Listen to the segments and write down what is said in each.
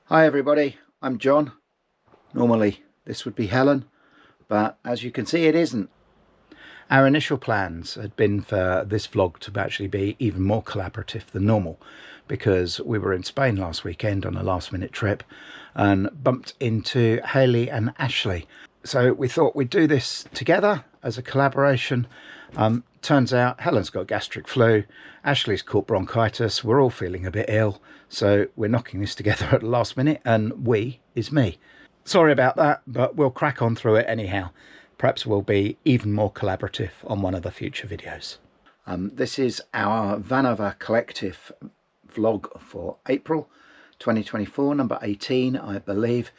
Hi everybody, I'm John. Normally this would be Helen, but as you can see it isn't. Our initial plans had been for this vlog to actually be even more collaborative than normal, because we were in Spain last weekend on a last minute trip and bumped into Hayley and Ashley. So we thought we'd do this together as a collaboration. Turns out Helen's got gastric flu, Ashley's caught bronchitis, we're all feeling a bit ill, so we're knocking this together at the last minute, and we is me. Sorry about that, but we'll crack on through it anyhow. Perhaps we'll be even more collaborative on one of the future videos. This is our Vanover Collective vlog for April 2024, number 18 I believe,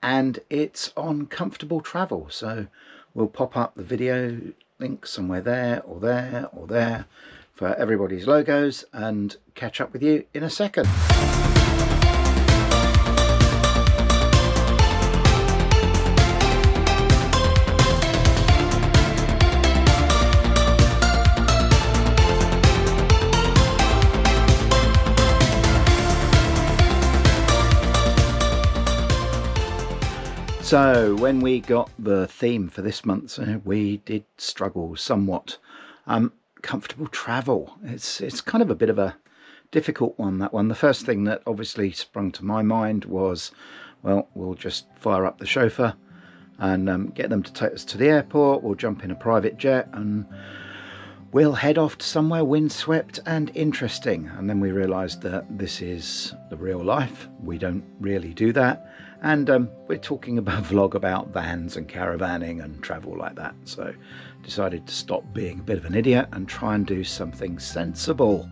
and it's on comfortable travel, so we'll pop up the video link somewhere there or there or there for everybody's logos and catch up with you in a second. So when we got the theme for this month, we did struggle somewhat. Comfortable travel. It's kind of a bit of a difficult one, that one. The first thing that obviously sprung to my mind was, well, we'll just fire up the chauffeur and get them to take us to the airport. We'll jump in a private jet and we'll head off to somewhere windswept and interesting. And then we realised that this is the real life. We don't really do that. And we're talking about a vlog about vans and caravanning and travel like that. So decided to stop being a bit of an idiot and try and do something sensible.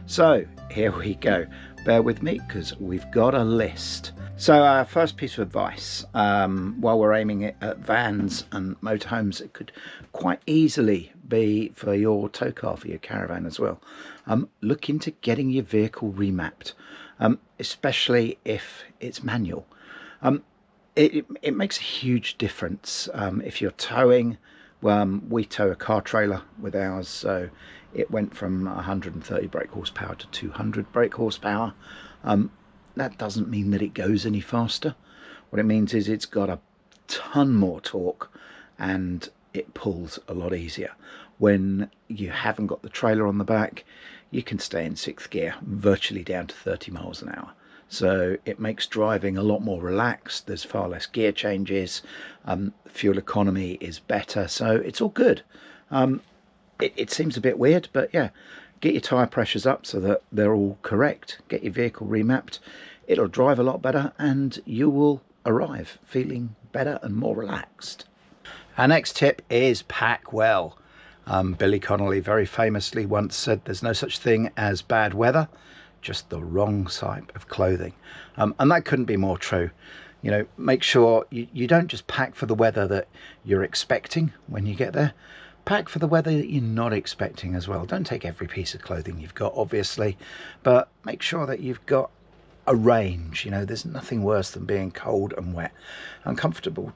So here we go. Bear with me because we've got a list. So our first piece of advice, while we're aiming it at vans and motorhomes, it could quite easily be for your tow car, for your caravan as well. Look into getting your vehicle remapped, especially if it's manual. It makes a huge difference. If you're towing, we tow a car trailer with ours, so it went from 130 brake horsepower to 200 brake horsepower. That doesn't mean that it goes any faster. What it means is it's got a ton more torque and it pulls a lot easier. When you haven't got the trailer on the back, you can stay in 6th gear virtually down to 30 miles an hour. So it makes driving a lot more relaxed. There's far less gear changes. Fuel economy is better. So it's all good. It seems a bit weird, but yeah, get your tyre pressures up so that they're all correct. Get your vehicle remapped. It'll drive a lot better and you will arrive feeling better and more relaxed. Our next tip is Packwell. Billy Connolly very famously once said there's no such thing as bad weather, just the wrong type of clothing. And that couldn't be more true. You know, make sure you don't just pack for the weather that you're expecting when you get there. Pack for the weather that you're not expecting as well. Don't take every piece of clothing you've got, obviously, but make sure that you've got a range. You know, there's nothing worse than being cold and wet. Uncomfortable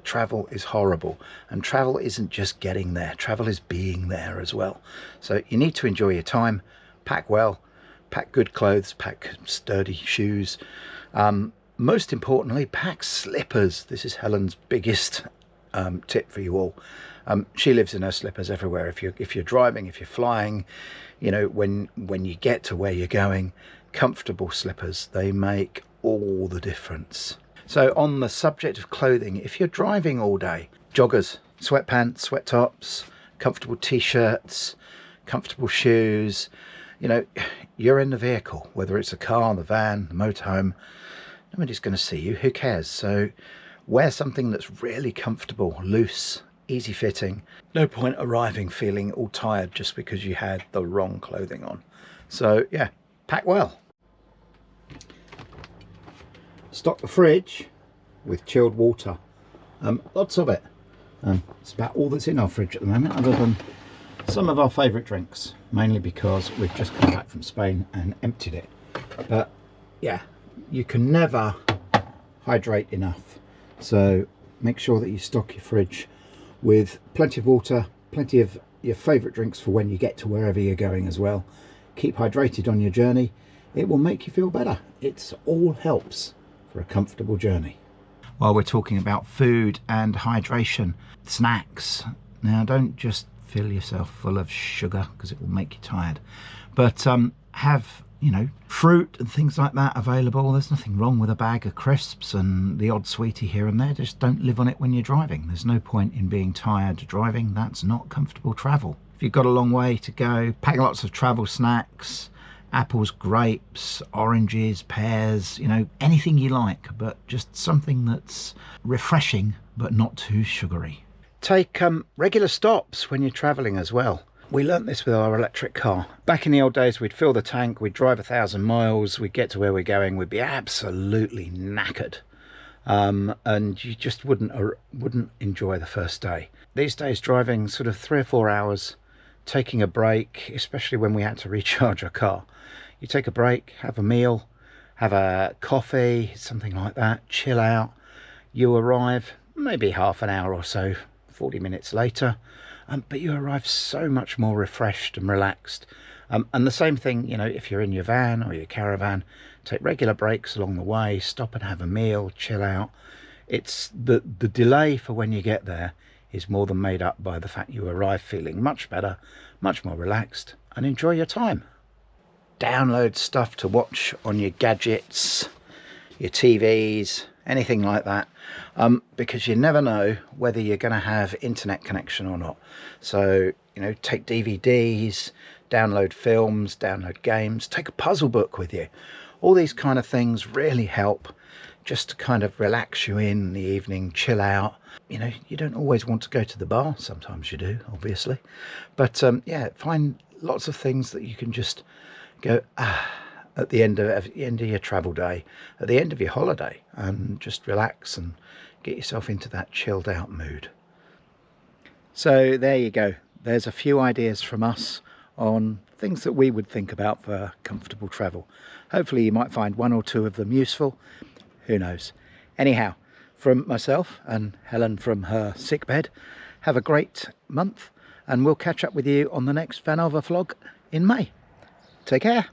travel is horrible, and travel isn't just getting there. Travel is being there as well. So you need to enjoy your time. Pack well. Pack good clothes, pack sturdy shoes. Most importantly, pack slippers. This is Helen's biggest tip for you all. She lives in her slippers everywhere. If you're driving, if you're flying, you know, when you get to where you're going, comfortable slippers, they make all the difference. So on the subject of clothing, if you're driving all day, joggers, sweatpants, sweat tops, comfortable t-shirts, comfortable shoes, you know, you're in the vehicle, whether it's a car, the van, the motorhome, nobody's going to see you. Who cares? So wear something that's really comfortable, loose, easy fitting. No point arriving feeling all tired just because you had the wrong clothing on. So yeah, pack well. Stock the fridge with chilled water. Lots of it. It's about all that's in our fridge at the moment, other than some of our favourite drinks, mainly because we've just come back from Spain and emptied it. But yeah, you can never hydrate enough, so make sure that you stock your fridge with plenty of water, plenty of your favourite drinks for when you get to wherever you're going as well. Keep hydrated on your journey. It will make you feel better. It all helps for for a comfortable journey. While we're talking about food and hydration, snacks, now don't just fill yourself full of sugar because it will make you tired, but have, you know, fruit and things like that available. There's nothing wrong with a bag of crisps and the odd sweetie here and there. Just don't live on it when you're driving. There's no point in being tired driving. That's not comfortable travel. If you've got a long way to go, pack lots of travel snacks, apples, grapes, oranges, pears, you know, anything you like, but just something that's refreshing but not too sugary. Take regular stops when you're travelling as well. We learnt this with our electric car. Back in the old days, we'd fill the tank, we'd drive 1,000 miles, we'd get to where we're going, we'd be absolutely knackered. And you just wouldn't enjoy the first day. These days, driving sort of 3 or 4 hours, taking a break, especially when we had to recharge our car. You take a break, have a meal, have a coffee, something like that, chill out. You arrive maybe half an hour or so, 40 minutes later, but you arrive so much more refreshed and relaxed. And the same thing, you know, if you're in your van or your caravan, take regular breaks along the way, stop and have a meal, chill out. It's the delay for when you get there is more than made up by the fact you arrive feeling much better, much more relaxed, and enjoy your time. Download stuff to watch on your gadgets, your TVs, anything like that, because you never know whether you're going to have internet connection or not. So, you know, take DVDs, download films, download games, take a puzzle book with you. All these kind of things really help just to kind of relax you in the evening, chill out. You know, you don't always want to go to the bar. Sometimes you do, obviously. But yeah, find lots of things that you can just go at the end of your travel day, at the end of your holiday, and just relax and get yourself into that chilled out mood. So there you go. There's a few ideas from us on things that we would think about for comfortable travel. Hopefully you might find 1 or 2 of them useful. Who knows? Anyhow, from myself and Helen from her sickbed, have a great month, and we'll catch up with you on the next Vanova vlog in May. Take care.